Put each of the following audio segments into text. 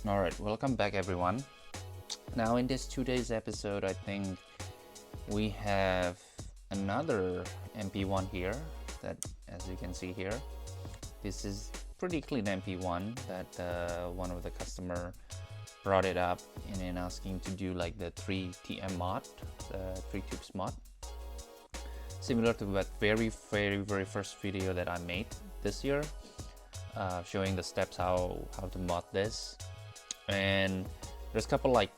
Alright, welcome back everyone. Now in this today's episode, I think we have another MP-1 here that, as you can see here, this is pretty clean MP-1 that one of the customer brought it up and then asking to do like the 3TM mod, the 3 tubes mod, similar to that very first video that I made this year, showing the steps how to mod this. And there's a couple like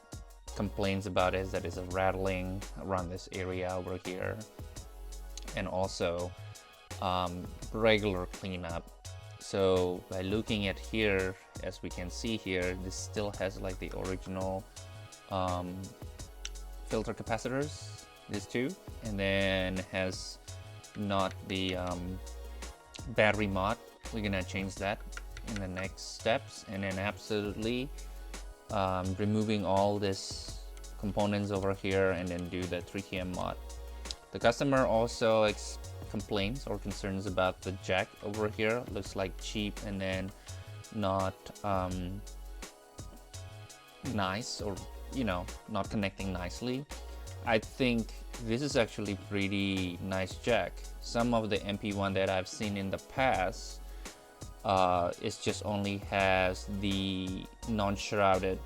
complaints about it, that is a rattling around this area over here, and also regular cleanup. So by looking at here, as we can see here, this still has like the original filter capacitors, these two, and then has not the battery mod. We're gonna change that in the next steps, and then absolutely removing all this components over here and then do the 3TM mod. The customer also complains or concerns about the jack over here. Looks like cheap and then not nice, or not connecting nicely. I think this is actually pretty nice jack. Some of the MP-1 that I've seen in the past, it just only has the non-shrouded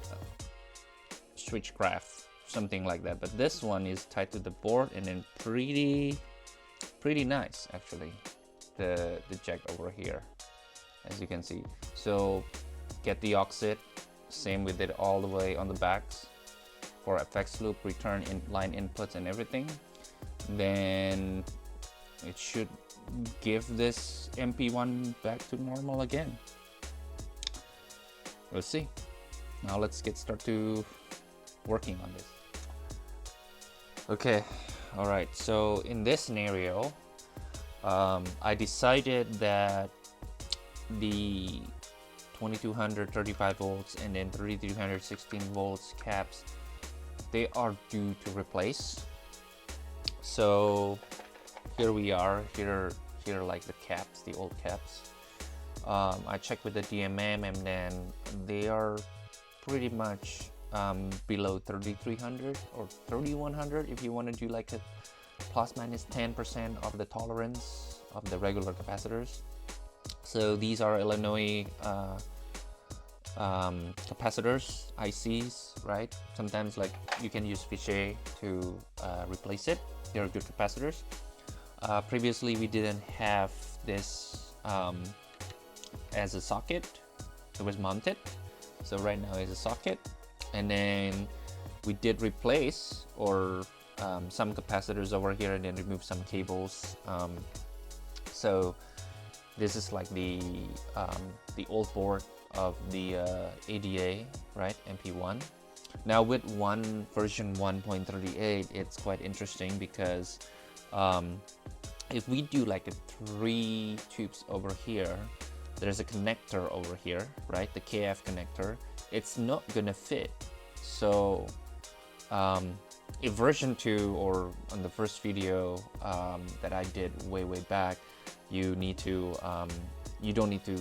switchcraft, something like that, but this one is tied to the board and then pretty nice actually, the jack over here, as you can see. So get the aux, same with it all the way on the backs for effects loop, return in line inputs and everything. Then it should give this MP-1 back to normal again. We'll see. Now let's get started to working on this. Okay, all right, so in this scenario, I decided that the 2200 35 volts and then 3316 volts caps, they are due to replace. So here we are, here like the caps, the old caps. I checked with the DMM and then they are pretty much below 3300 or 3100 if you want to do like a plus minus 10% of the tolerance of the regular capacitors. So these are Illinois capacitors, ICs, right? Sometimes like you can use Fichet to replace it. They are good capacitors. Previously we didn't have this as a socket. It was mounted, so right now it's a socket. And then we did replace or some capacitors over here and then remove some cables. So this is like the old board of the ADA, right? MP-1. Now with version 1.38, it's quite interesting because if we do like a 3 tubes over here, there's a connector over here, right? The KF connector. It's not gonna fit. So if version 2 or on the first video that I did way back, you need to you don't need to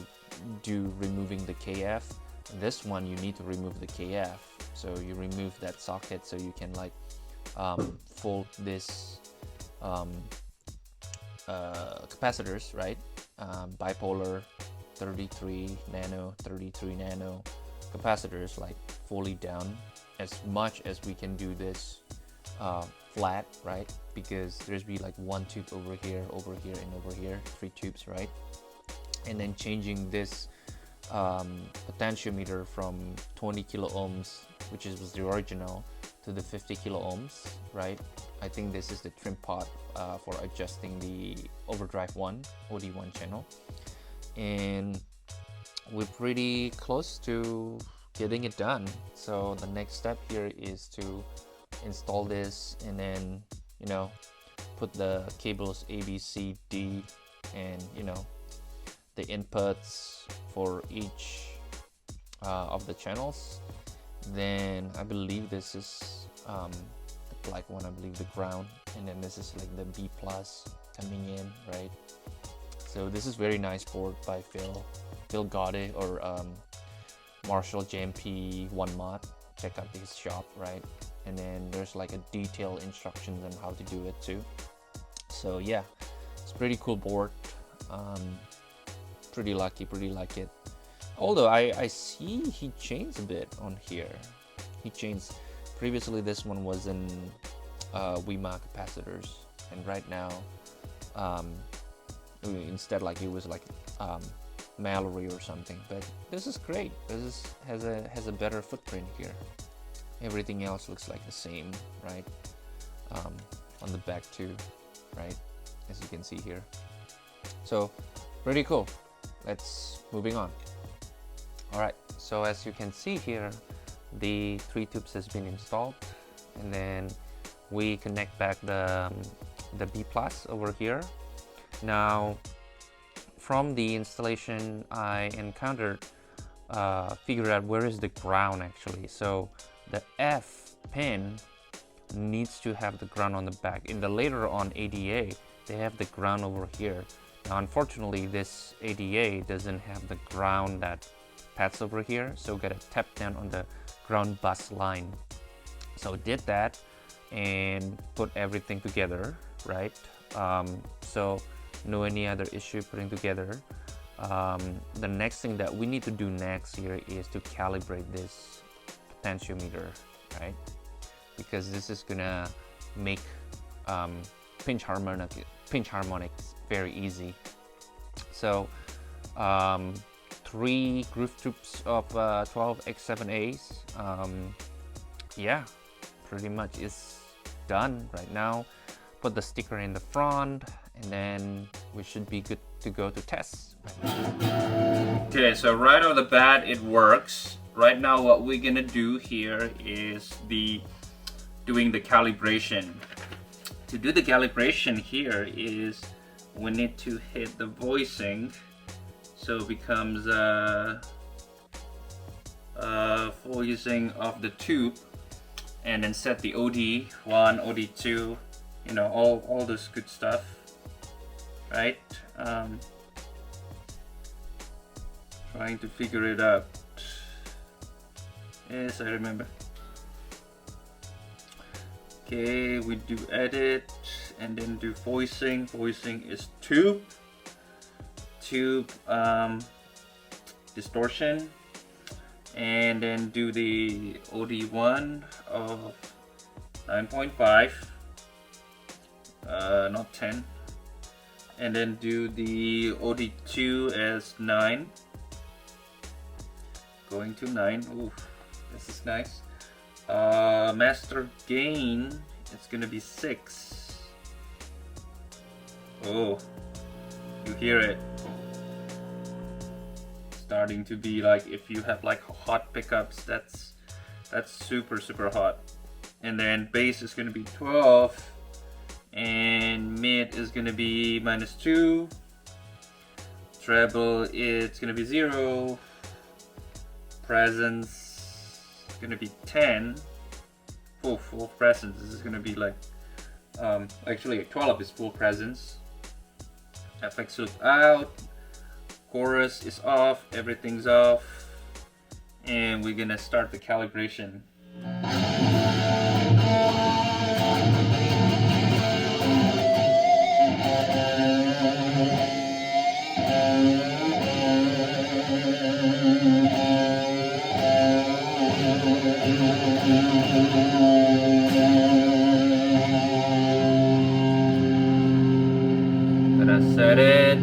do removing the KF. This one you need to remove the KF, so you remove that socket so you can like fold this capacitors, right? Bipolar 33 nano capacitors, like fully down as much as we can do this flat, right? Because there's be like 1 tube over here and over here, 3 tubes, right? And then changing this potentiometer from 20 kilo ohms, which was the original, to the 50 kilo ohms, right? I think this is the trim pot for adjusting the overdrive OD1 channel, and we're pretty close to getting it done. So the next step here is to install this and then put the cables A, B, C, D, and the inputs for each of the channels. Then I believe this is the black one, I believe the ground, and then this is like the B plus coming in, right? So this is very nice board by Phil Godde, or marshalljmp 1 mod. Check out his shop, right? And then there's like a detailed instructions on how to do it too. So yeah, it's pretty cool board. Pretty lucky, pretty like it. Although I see he changed a bit on here. He changed. Previously this one was in WMA capacitors, and right now instead like it was like Mallory or something. But this is great. This has a better footprint here. Everything else looks like the same, right? On the back too, right? As you can see here. So pretty cool. Let's moving on. All right, so as you can see here, the 3 tubes has been installed, and then we connect back the B plus over here. Now from the installation I encountered, figured out where is the ground actually. So the F pin needs to have the ground on the back. In the later on ADA, they have the ground over here. Now unfortunately this ADA doesn't have the ground that paths over here, so gotta tap down on the ground bus line. So did that and put everything together, right? So no any other issue putting together. The next thing that we need to do next here is to calibrate this potentiometer, right? Because this is gonna make pinch harmonics very easy. So 3 groove tubes of 12x7As. Yeah, pretty much is done right now. Put the sticker in the front, and then we should be good to go to test. Okay, so right off the bat it works. Right now what we're gonna do here is doing the calibration. To do the calibration here is we need to hit the voicing. So it becomes voicing of the tube, and then set the OD1, OD2, you know, all this good stuff, right? Trying to figure it out. Yes, I remember. Okay, we do edit and then do voicing. Voicing is tube distortion, and then do the OD1 of 9.5, not 10, and then do the OD2 as 9, going to 9. Ooh, this is nice. Master gain, it's gonna be 6. Oh, you hear it starting to be like, if you have like hot pickups, that's super hot. And then bass is gonna be 12, and mid is gonna be -2. Treble, it's gonna be 0. Presence is gonna be 10. Full presence. This is gonna be like actually 12 is full presence. Effects look out. Chorus is off. Everything's off, and we're gonna start the calibration. Gonna set it.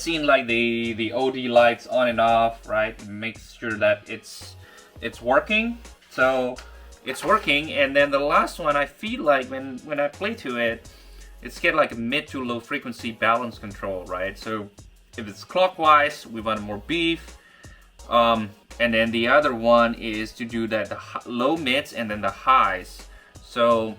seen like the OD lights on and off, right? Make sure that it's working. So it's working. And then the last one, I feel like when I play to it, it's get like a mid to low frequency balance control, right? So if it's clockwise, we want more beef. And then the other one is to do that the low mids and then the highs. So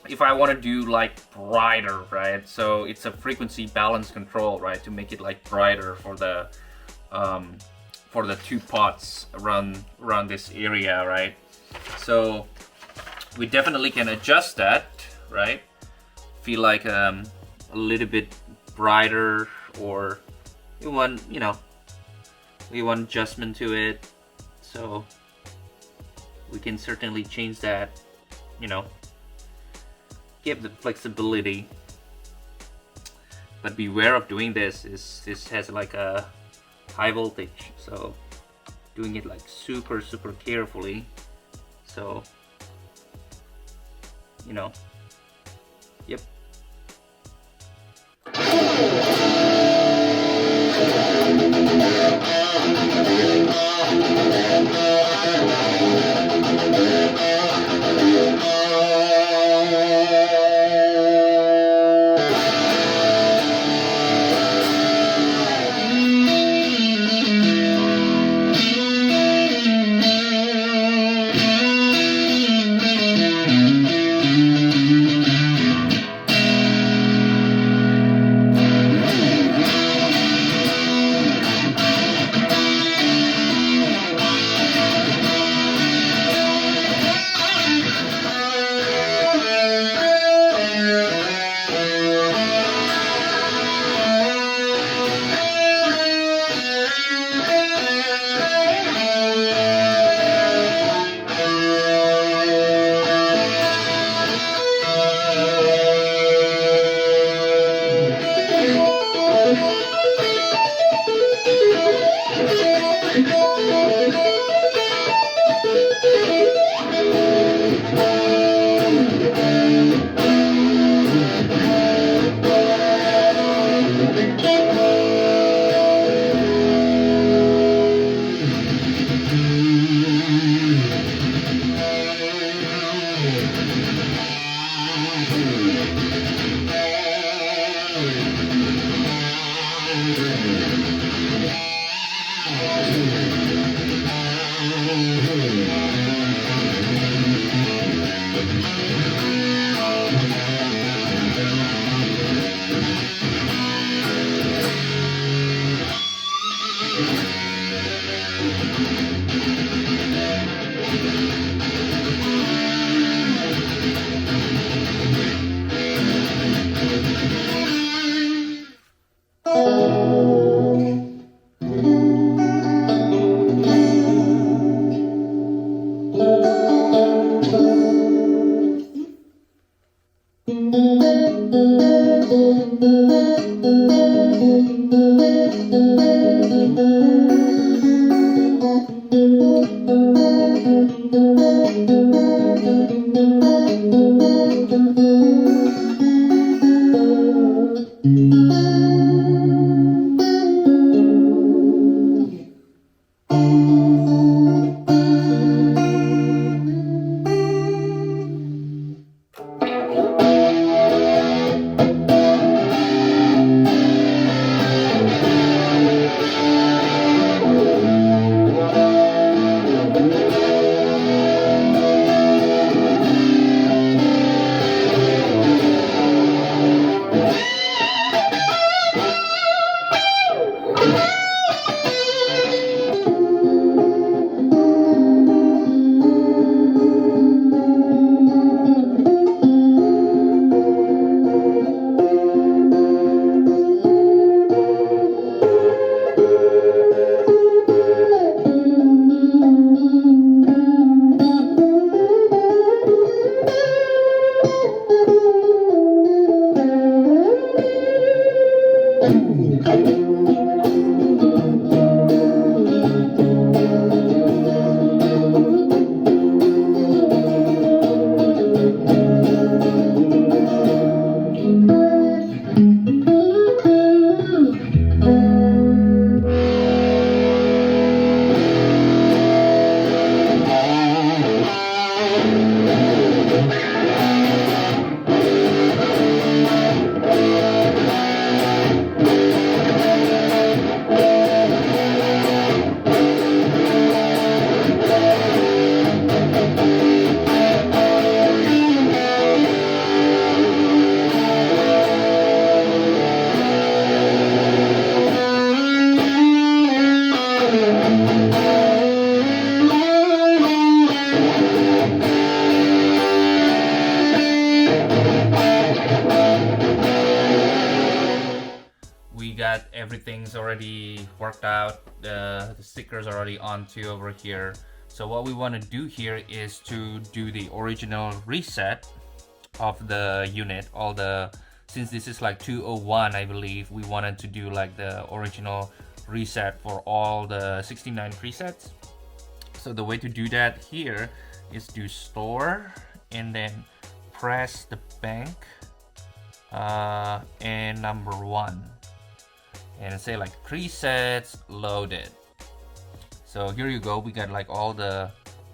if I want to do like brighter, right? So it's a frequency balance control, right? To make it like brighter for the two pots around this area, right? So we definitely can adjust that, right? Feel like a little bit brighter, or we want, you know, we want adjustment to it. So we can certainly change that, you know, give the flexibility. But beware of doing this. This has like a high voltage, so doing it like super carefully. So, you know, yep. everything's already worked out. The stickers are already onto over here. So what we want to do here is to do the original reset of the unit. Since this is like 201, I believe, we wanted to do like the original reset for all the 69 presets. So the way to do that here is to store and then press the bank and number 1 and say like presets loaded. So here you go, we got like all the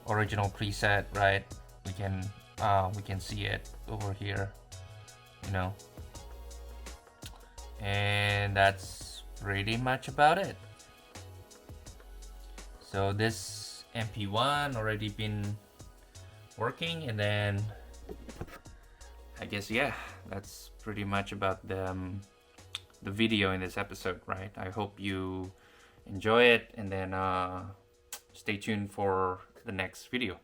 original preset, right? We can see it over here, you know, and that's pretty much about it. So this MP-1 already been working, and then I guess, yeah, that's pretty much about the video in this episode, right? I hope you enjoy it, and then stay tuned for the next video.